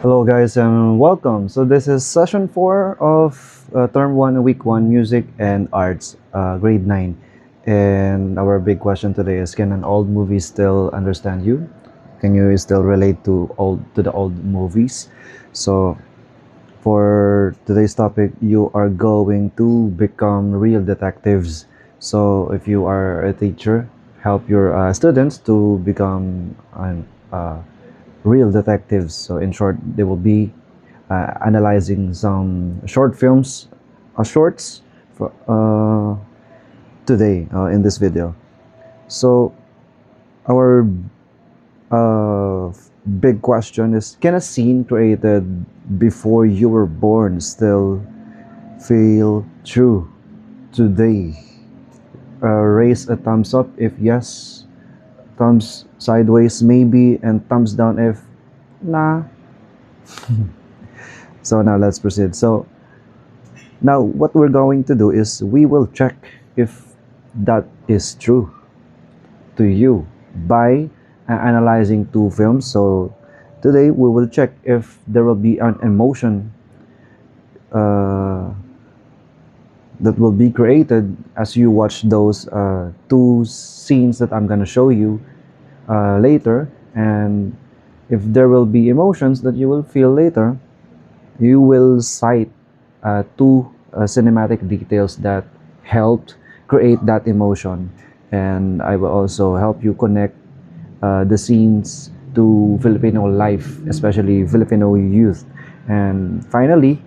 Hello, guys, and welcome. So, this is session 4 of Term 1, Week 1, Music and Arts, Grade 9. And our big question today is, can an old movie still understand you? Can you still relate to the old movies? So, for today's topic, you are going to become real detectives. So, if you are a teacher, help your students to become real detectives. So, in short, they will be analyzing some short films, shorts for, today in this video. So, our big question is, can a scene created before you were born still feel true today? Raise a thumbs up if yes, thumbs sideways maybe, and thumbs down if nah. So now let's proceed. So now what we're going to do is we will check if that is true to you by analyzing two films. So today we will check if there will be an emotion uh, that will be created as you watch those two scenes that I'm gonna show you later, and if there will be emotions that you will feel later, you will cite two cinematic details that helped create that emotion, and I will also help you connect the scenes to Filipino life, especially Filipino youth. And finally,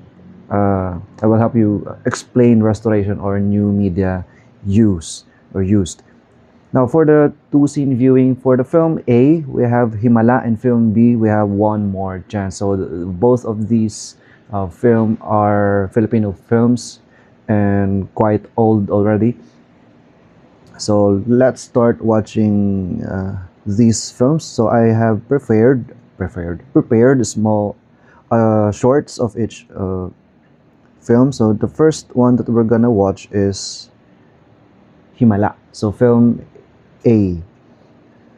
I will help you explain restoration or new media use or used. Now, for the two scene viewing for the film A, we have Himala, and film B, we have One More Chance. So, both of these film are Filipino films and quite old already. So, let's start watching these films. So, I have prepared small shorts of each film. So, the first one that we're gonna watch is Himala. So, film A.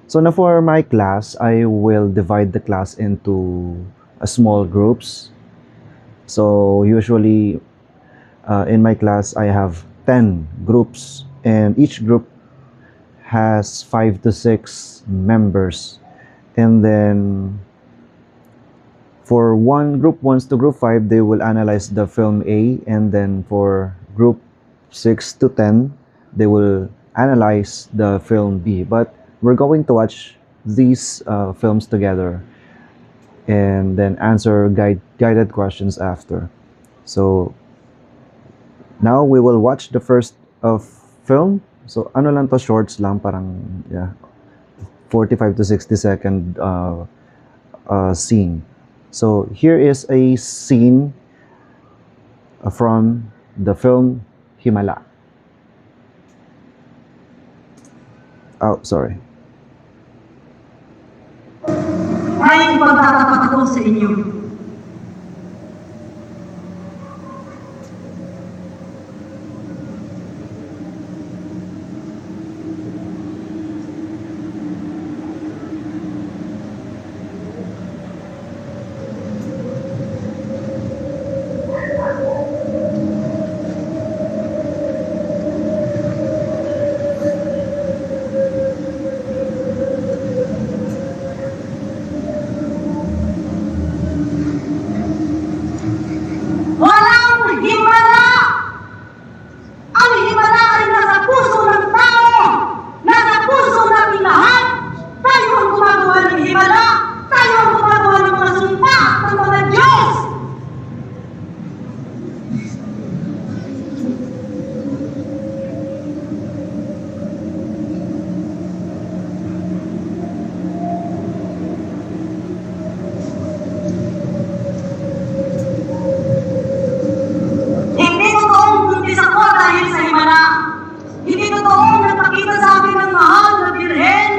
So now for my class, I will divide the class into small groups. So usually in my class, I have 10 groups, and each group has 5 to 6 members. And then for one group 1 to group 5, they will analyze the film A, and then for group 6 to 10, they will analyze the film B. But we're going to watch these films together and then answer guided questions after. So now we will watch the first film. So ano lang to, shorts lang, parang yeah, 45 to 60 second scene. So here is a scene from the film Himala. Oh, sorry. Ay ipagtatapat ko sa inyo. Walang himala! Ang himala ay nasa puso ng tao! Nasa puso natin lahat! Tayo ang gumagawa ng himala! Tayo ang gumagawa ng mga sumpa ng mga Diyos! Hindi totoong buntis ako dahil sa himala. Hindi totoong nagpakita sa akin ng mahal na birhen.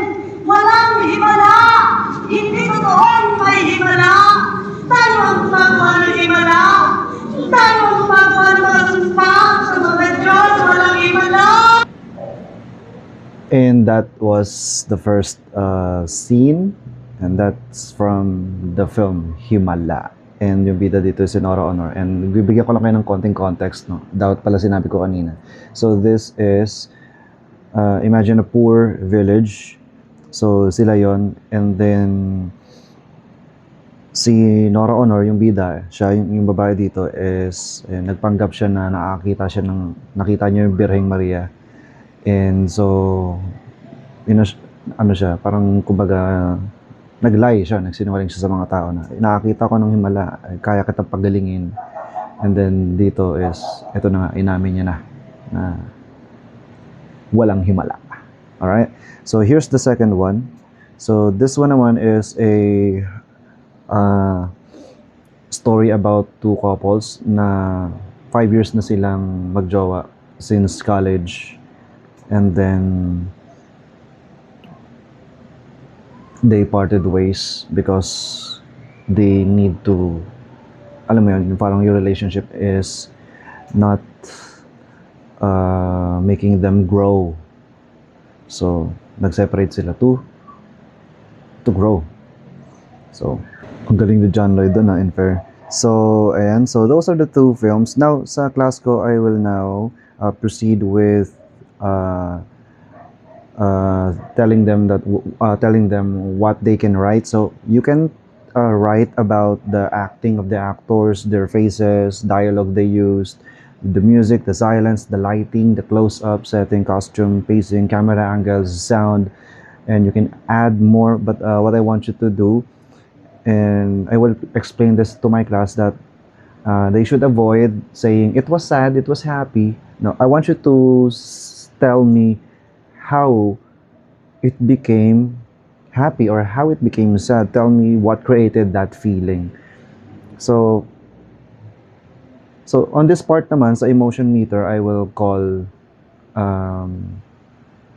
Walang himala. Hindi totoong may himala. Tayo ang gumagawa ng himala. Tayo ang gumagawa ng mga sumpa sa mga Diyos. Walang himala. And that was the first scene. And that's from the film Himala. And yung bida dito is si Nora Honor. And bibigyan ko lang kayo ng konting context, no? Dapat pala sinabi ko kanina. So this is, imagine a poor village. So sila yon. And then si Nora Honor, yung bida, siya yung babae dito is nagpanggap siya na nakita niya yung Birheng Maria. And so ano siya, parang kumbaga nag-lie siya, nagsinungaling siya sa mga tao na nakakita ko ng himala, kaya kita pagalingin. And then dito is ito na nga, inamin niya na walang himala. Alright, so here's the second one. So this one naman is a story about two couples na 5 years na silang magjowa since college, and then they parted ways because they need to, alam mo yun, parang your relationship is not making them grow. So nag-separate sila to grow. So ang galing ni John Lloyd doon, in fair. So ayan, so those are the two films. Now sa class ko, I will now proceed with telling them what they can write. So you can write about the acting of the actors, their faces, dialogue they used, the music, the silence, the lighting, the close-up, setting, costume, pacing, camera angles, sound, and you can add more. But what I want you to do, and I will explain this to my class, that they should avoid saying it was sad, it was happy. No, I want you to tell me how it became happy or how it became sad. Tell me what created that feeling. So on this part naman, sa emotion meter, I will call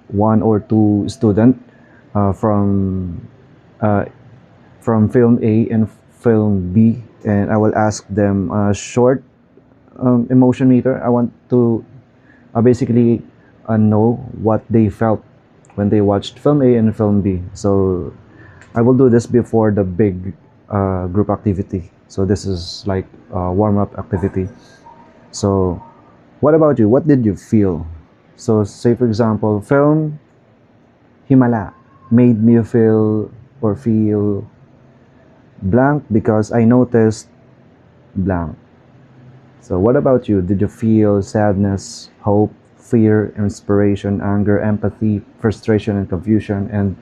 one or two student from film A and film B, and I will ask them a short emotion meter. I want to basically know what they felt when they watched film A and film B. So I will do this before the big group activity. So this is like a warm-up activity. So what about you? What did you feel? So say for example, film Himala made me feel blank because I noticed blank. So what about you? Did you feel sadness, hope, fear, inspiration, anger, empathy, frustration, and confusion? And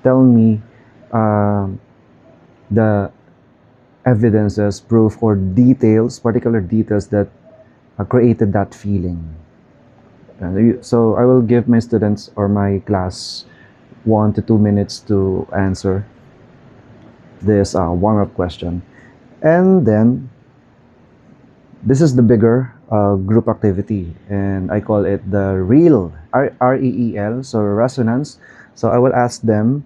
tell me the evidences, proof, or details, particular details that created that feeling. So I will give my students or my class 1 to 2 minutes to answer this warm-up question. And then this is the bigger group activity, and I call it the REEL, R-E-E-L, so resonance. So I will ask them,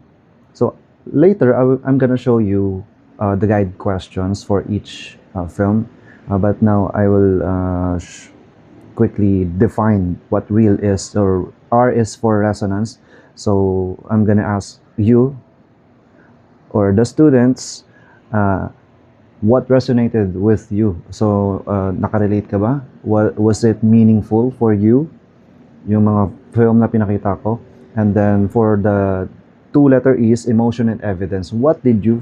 so later I'm gonna show you the guide questions for each film, but now I will quickly define what REEL is, or R is for resonance. So I'm gonna ask you or the students what resonated with you. So nakarelate ka ba? Was it meaningful for you, yung mga film na pinakita ko? And then for the 2 letter E's, emotion and evidence, what did you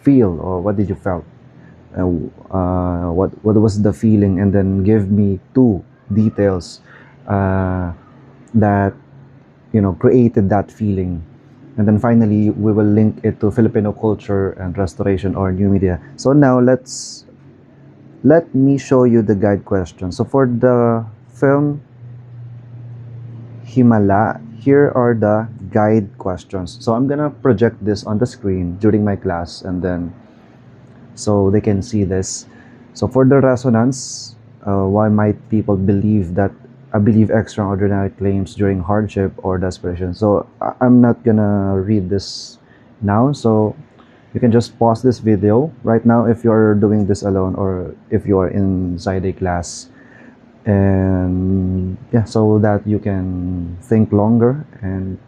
feel or what did you felt? What was the feeling? And then give me 2 details that created that feeling. And then finally, we will link it to Filipino culture and restoration or new media. So now let me show you the guide question. So for the film Himala, here are the guide questions. So I'm gonna project this on the screen during my class, and then so they can see this. So for the resonance, why might people believe extraordinary claims during hardship or desperation? So I'm not gonna read this now, so you can just pause this video right now if you're doing this alone or if you're inside a class, and yeah, so that you can think longer and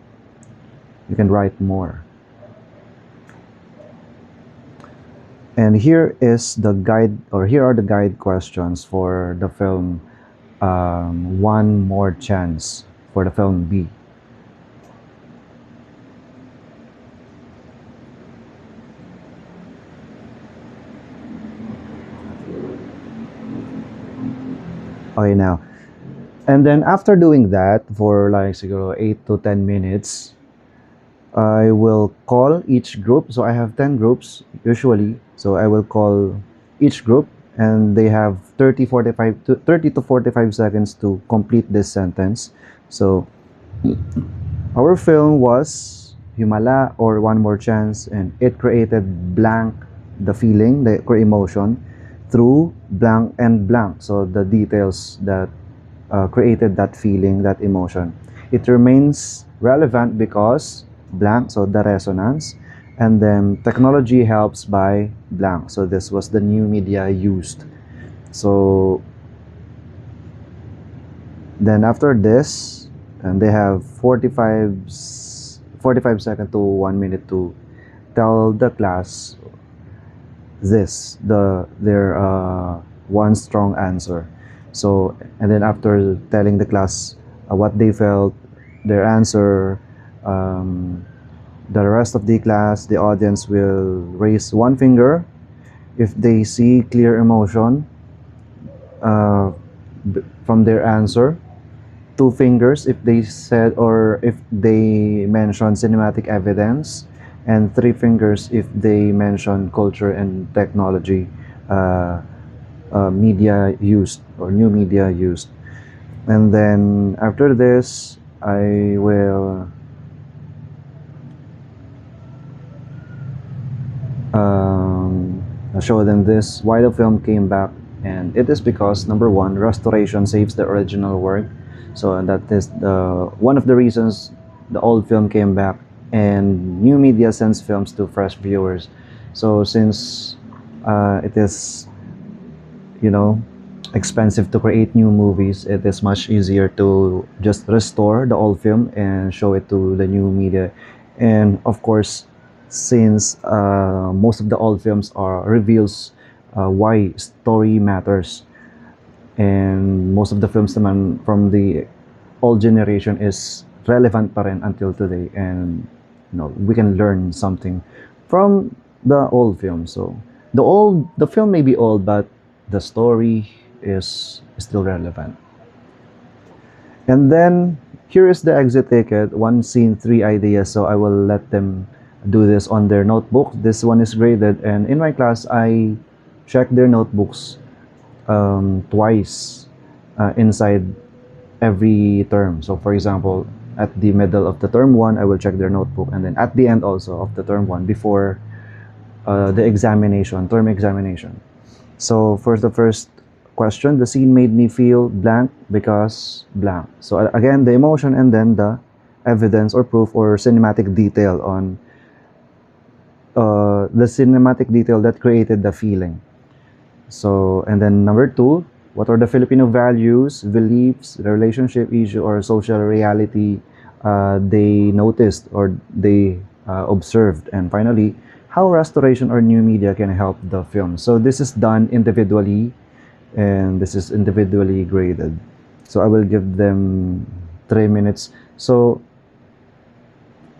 you can write more. And here is the guide, or here are the guide questions for the film One More Chance, for the film B. Okay, now. And then after doing that for like siguro 8 to 10 minutes, I will call each group. So I have 10 groups usually. So I will call each group, and they have 30 to 45 seconds to complete this sentence. So our film was Himala, or One More Chance, and it created blank, the feeling, the emotion, through blank and blank. So the details that created that feeling, that emotion. It remains relevant because blank, so the resonance, and then technology helps by blank. So this was the new media used. So then after this, and they have 45 seconds to 1 minute to tell the class their one strong answer. So, and then after telling the class what they felt, their answer, the rest of the class, the audience will raise one finger if they see clear emotion uh, from their answer, two fingers if they said, or if they mention cinematic evidence, and three fingers if they mention culture and technology, media used, or new media used. And then after this, I will show them this, why the film came back. And it is because, number one, restoration saves the original work. So that is one of the reasons the old film came back, and new media sends films to fresh viewers. So since it is, you know, expensive to create new movies, it is much easier to just restore the old film and show it to the new media. And of course, since most of the old films are reveals why story matters, and most of the films naman from the old generation is relevant pa rin until today, and we can learn something from the old film. So the film may be old, but the story is still relevant. And then here is the exit ticket: one scene, three ideas. So I will let them do this on their notebook. This one is graded, and in my class I check their notebooks twice inside every term. So for example, at the middle of the term 1, I will check their notebook, and then at the end also of the term 1, before the examination, term examination. So for the first question, the scene made me feel blank because blank. So again, the emotion, and then the evidence or proof or cinematic detail on the cinematic detail that created the feeling. So, and then number 2, what are the Filipino values, beliefs, relationship issue, or social reality they noticed or they observed? And finally, how restoration or new media can help the film. So this is done individually, and this is individually graded. So I will give them 3 minutes. So,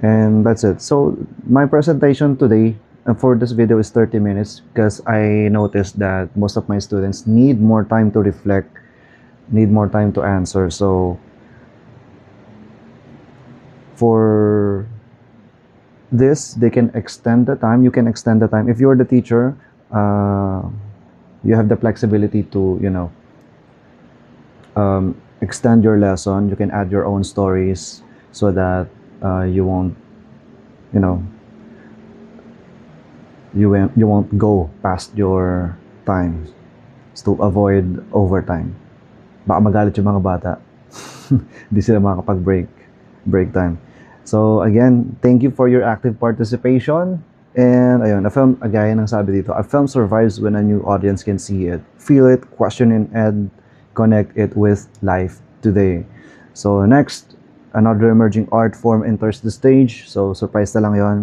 and that's it. So my presentation today for this video is 30 minutes, because I noticed that most of my students need more time to reflect, need more time to answer. So for this, they can extend the time. You can extend the time if you're the teacher. You have the flexibility to extend your lesson. You can add your own stories so that you won't you won't go past your time, to avoid overtime. Baka magalit yung mga bata. Hindi sila break time. So again, thank you for your active participation. And ayun, gaya ng sabi dito, a film survives when a new audience can see it, feel it, question it, and connect it with life today. So next, another emerging art form enters the stage. So surprise na lang yon.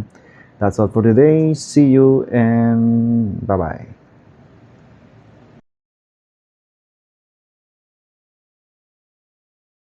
That's all for today. See you and bye-bye.